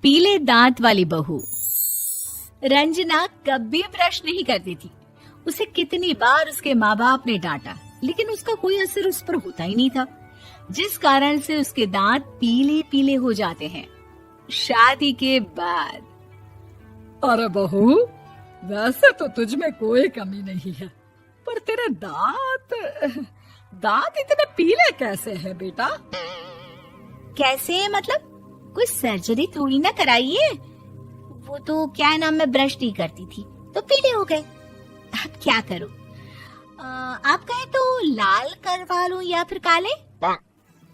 पीले दांत वाली बहू। रंजना कभी ब्रश नहीं करती थी। उसे कितनी बार उसके माँ बाप ने डांटा, लेकिन उसका कोई असर उस पर होता ही नहीं था, जिस कारण से उसके दांत पीले पीले हो जाते हैं। शादी के बाद अरे बहू, वैसे तो तुझ में कोई कमी नहीं है, पर तेरे दांत इतने पीले कैसे हैं बेटा? कैसे मतलब? कोई सर्जरी थोड़ी ना कराइए। वो तो क्या नाम, मैं ब्रश नहीं करती थी तो पीले हो गए। अब क्या करूं? आप कहें तो लाल करवा लूं या फिर काले?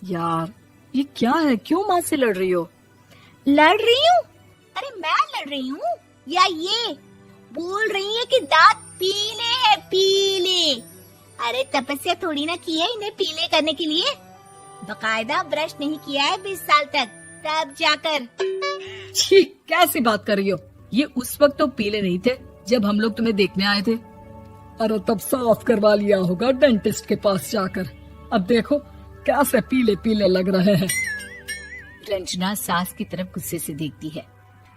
यार ये क्या है, क्यों माँ से लड़ रही हो? लड़ रही हूँ? अरे मैं लड़ रही हूँ या ये बोल रही है कि दांत पीले हैं, पीले। अरे तपस्या थोड़ी ना की है इन्हें पीले करने के लिए। बकायदा ब्रश नहीं किया है 20 साल तक, तब जाकर। छी, कैसी बात कर रही हो? ये उस वक्त तो पीले नहीं थे जब हम लोग तुम्हें देखने आए थे। अरे तब साफ करवा लिया होगा डेंटिस्ट के पास जाकर। अब देखो कैसे पीले पीले लग रहे हैं। रंजना सास की तरफ गुस्से से देखती है।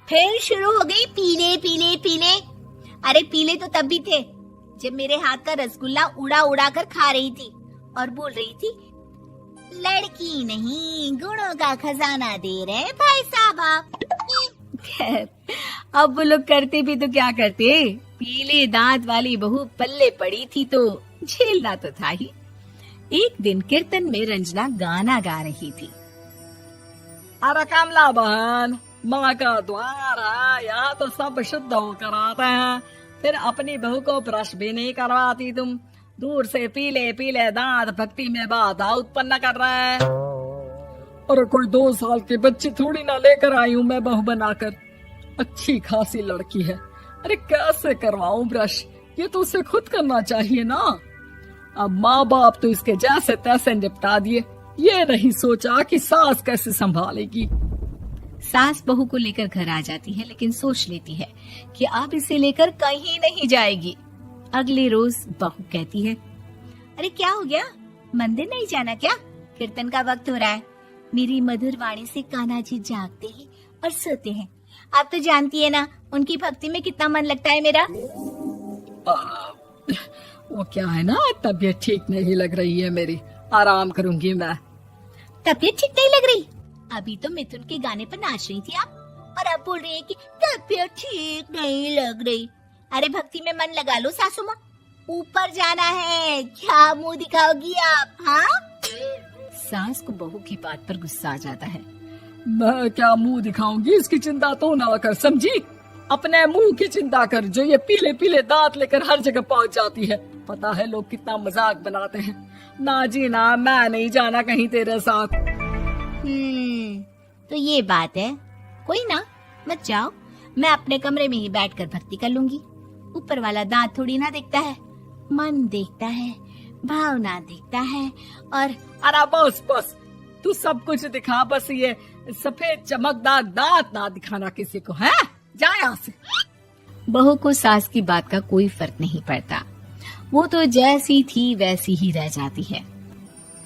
फिर शुरू हो गई पीले पीले पीले। अरे पीले तो तब भी थे जब मेरे हाथ का रसगुल्ला उड़ा उड़ा कर खा रही थी और बोल रही थी, लड़की नहीं गुणों का खजाना दे रहे भाई साहब आप। खैर, अब वो लोग करते भी तो क्या करते, पीले दांत वाली बहू पल्ले पड़ी थी तो झेलना तो था ही। एक दिन कीर्तन में रंजना गाना गा रही थी। अरे कमला बहन, माँ का द्वार है, यहाँ तो सब शुद्ध होकर आते हैं, फिर अपनी बहू को ब्रश भी नहीं करवाती तुम। दूर से पीले पीले दांत भक्ति में बाधा उत्पन्न कर रहे हैं। अरे कोई 2 साल की बच्ची थोड़ी ना लेकर आई हूँ मैं बहू बनाकर। अच्छी खासी लड़की है, अरे कैसे करवाऊं ब्रश? ये तो उसे खुद करना चाहिए ना। अब माँ बाप तो इसके जैसे तैसे निपटा दिए, ये नहीं सोचा कि सास कैसे संभालेगी। सास बहू को लेकर घर आ जाती है, लेकिन सोच लेती है कि अब इसे लेकर कहीं नहीं जाएगी। अगले रोज बहू कहती है, अरे क्या हो गया, मंदिर नहीं जाना क्या? कीर्तन का वक्त हो रहा है। मेरी मधुर वाणी से कान्हा जी जागते हैं और सोते हैं। आप तो जानती है ना उनकी भक्ति में कितना मन लगता है मेरा। वो क्या है ना, तबीयत ठीक नहीं लग रही है मेरी, आराम करूंगी मैं। तबीयत ठीक नहीं लग रही? अभी तो मिथुन के गाने पर नाच रही थी आप, और अब बोल रही है कि तबीयत ठीक नहीं लग रही। अरे भक्ति में मन लगा लो सासू माँ, ऊपर जाना है, क्या मुंह दिखाओगी आप? हाँ? सास को बहू की बात पर गुस्सा आ जाता है। मैं क्या मुंह दिखाऊंगी, इसकी चिंता तो ना कर, समझी? अपने मुंह की चिंता कर, जो ये पीले पीले दांत लेकर हर जगह पहुंच जाती है। पता है लोग कितना मजाक बनाते हैं। ना जी ना, मैं नहीं जाना कहीं तेरे साथ। तो ये बात है, कोई ना, मत जाओ, मैं अपने कमरे में ही बैठकर भक्ति कर लूंगी। ऊपर वाला दांत थोड़ी ना देखता है, मन देखता है, भावना देखता है। और अरे बस बस, तू सब कुछ दिखा, बस ये सफेद चमकदार दांत ना दिखाना किसी को, है? जा यहाँ से। बहू को सास की बात का कोई फर्क नहीं पड़ता, वो तो जैसी थी वैसी ही रह जाती है।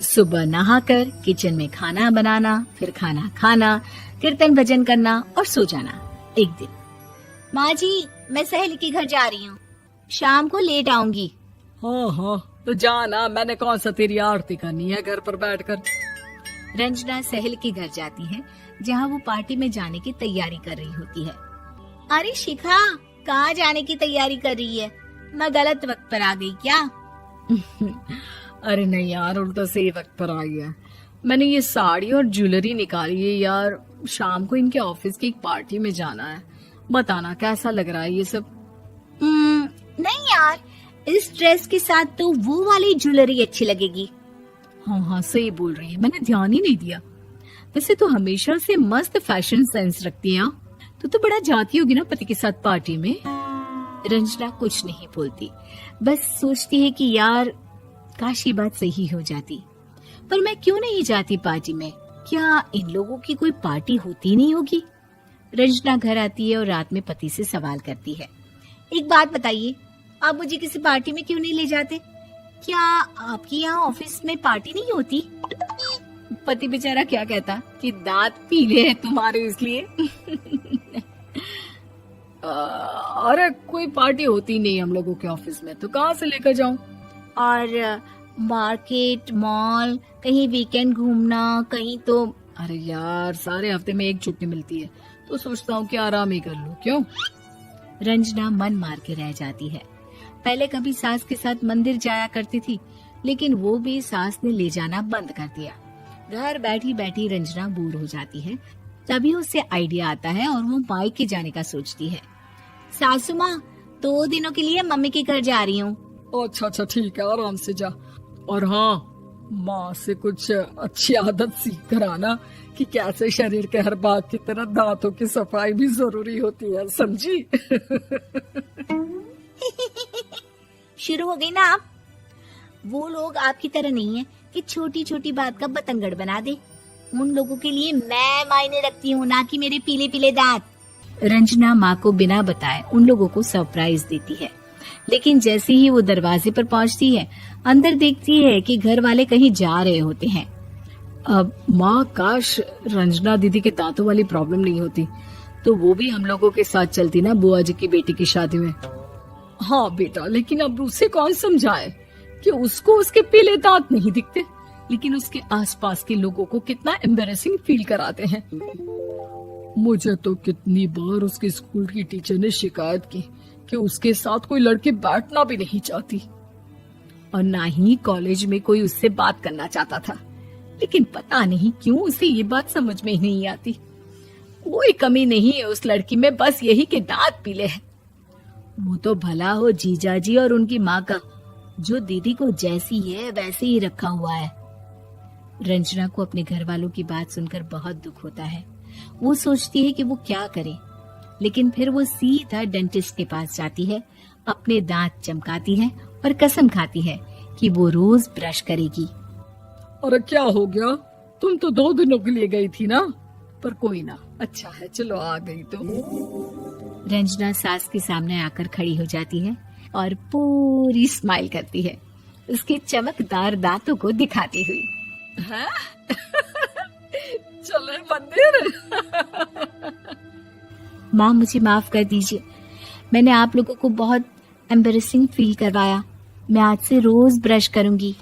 सुबह नहाकर किचन में खाना बनाना, फिर खाना खाना, कीर्तन भजन करना और सो जाना। एक दिन, माँ जी मैं सहेली के घर जा रही हूँ, शाम को लेट आऊंगी। हाँ हाँ तो जाना, मैंने कौन सा तेरी आरती करनी है घर पर बैठकर। रंजना सहेली के घर जाती है, जहाँ वो पार्टी में जाने की तैयारी कर रही होती है। अरे शिखा, कहाँ जाने की तैयारी कर रही है? मैं गलत वक्त पर आ गई क्या? अरे नहीं यार, उल्टा सही वक्त पर आई है। मैंने ये साड़ी और ज्वेलरी निकाली है यार, शाम को इनके ऑफिस की एक पार्टी में जाना है। बताना कैसा लग रहा है ये सब? नहीं यार, इस ड्रेस के साथ तो वो वाली ज्वेलरी अच्छी लगेगी। हाँ हाँ सही बोल रही है, मैंने ध्यान ही नहीं दिया। वैसे तो हमेशा से मस्त फैशन सेंस रखती है। तो बड़ा जाती होगी ना पति के साथ पार्टी में। रंजना कुछ नहीं बोलती, बस सोचती है कि यार काश ये बात सही हो जाती, पर मैं क्यों नहीं जाती पार्टी में? क्या इन लोगों की कोई पार्टी होती नहीं होगी? रंजना घर आती है और रात में पति से सवाल करती है, एक बात बताइए, आप मुझे किसी पार्टी में क्यों नहीं ले जाते? क्या आपकी यहाँ ऑफिस में पार्टी नहीं होती? पति बेचारा क्या कहता कि दांत पीले हैं तुम्हारे इसलिए। अरे कोई पार्टी होती नहीं हम लोगों के ऑफिस में, तो कहाँ से लेकर जाऊं? और मार्केट, मॉल, कहीं वीकेंड घूमना, कहीं तो। अरे यार, सारे हफ्ते में एक छुट्टी मिलती है, तो सोचता हूँ कि आराम ही कर लूं। क्यों? रंजना मन मार के रह जाती है। पहले कभी सास के साथ मंदिर जाया करती थी, लेकिन वो भी सास ने ले जाना बंद कर दिया। घर बैठी बैठी रंजना बोर हो जाती है। तभी उसे आइडिया आता है और वो मायके जाने का सोचती है। सासू माँ, 2 दिनों के लिए मम्मी के घर जा रही हूँ। अच्छा अच्छा ठीक है, आराम से जा। और हाँ, माँ से कुछ अच्छी आदत सीख कर आना कि कैसे शरीर के हर भाग की तरह दांतों की सफाई भी जरूरी होती है, समझी? शुरू हो गई ना आप। वो लोग आपकी तरह नहीं है कि छोटी छोटी बात का बतंगड़ बना दे। उन लोगों के लिए मैं मायने रखती हूँ, ना कि मेरे पीले पीले दांत। रंजना माँ को बिना बताए उन लोगों को सरप्राइज देती है, लेकिन जैसे ही वो दरवाजे पर पहुँचती है, अंदर देखती है कि घर वाले कहीं जा रहे होते हैं। अब माँ, काश रंजना दीदी के दांतों वाली प्रॉब्लम नहीं होती, तो वो भी हम लोगों के साथ चलती ना बुआ जी की बेटी की शादी में। हाँ बेटा, लेकिन अब उसे कौन समझाए कि उसको उसके पीले दांत नहीं दिखते, लेकिन उसके आसपास के लोगों को कितना एम्बैरेसिंग फील कराते हैं। मुझे तो कितनी बार उसके स्कूल की टीचर ने शिकायत की कि उसके साथ कोई लड़की बैठना भी नहीं चाहती, और ना ही कॉलेज में कोई उससे बात करना चाहता था। लेकिन पता नहीं क्यों उसे ये बात समझ में ही नहीं आती। कोई कमी नहीं है उस लड़की में, बस यही कि दांत पीले हैं। वो तो भला हो जीजा जी और उनकी माँ का, जो दीदी को जैसी है वैसे ही रखा हुआ है। रंजना को अपने घर वालों की बात सुनकर बहुत दुख होता है। वो सोचती है कि वो क्या करे, लेकिन फिर वो सीधा डेंटिस्ट के पास जाती है, अपने दांत चमकाती है और कसम खाती है कि वो रोज ब्रश करेगी। अरे क्या हो गया? तुम तो 2 दिनों के लिए गई थी ना, पर कोई ना, अच्छा है, चलो आ गई तो। रंजना सास के सामने आकर खड़ी हो जाती है और पूरी स्माइल करती है, उसके चमकदार दांतों को दिखाती हुई। हैं? चले मंदिर। माँ, मुझे माफ कर दीजिए, मैंने आप लोगों को बहुत एम्बैरेसिंग फील करवाया। मैं आज से रोज ब्रश करूंगी।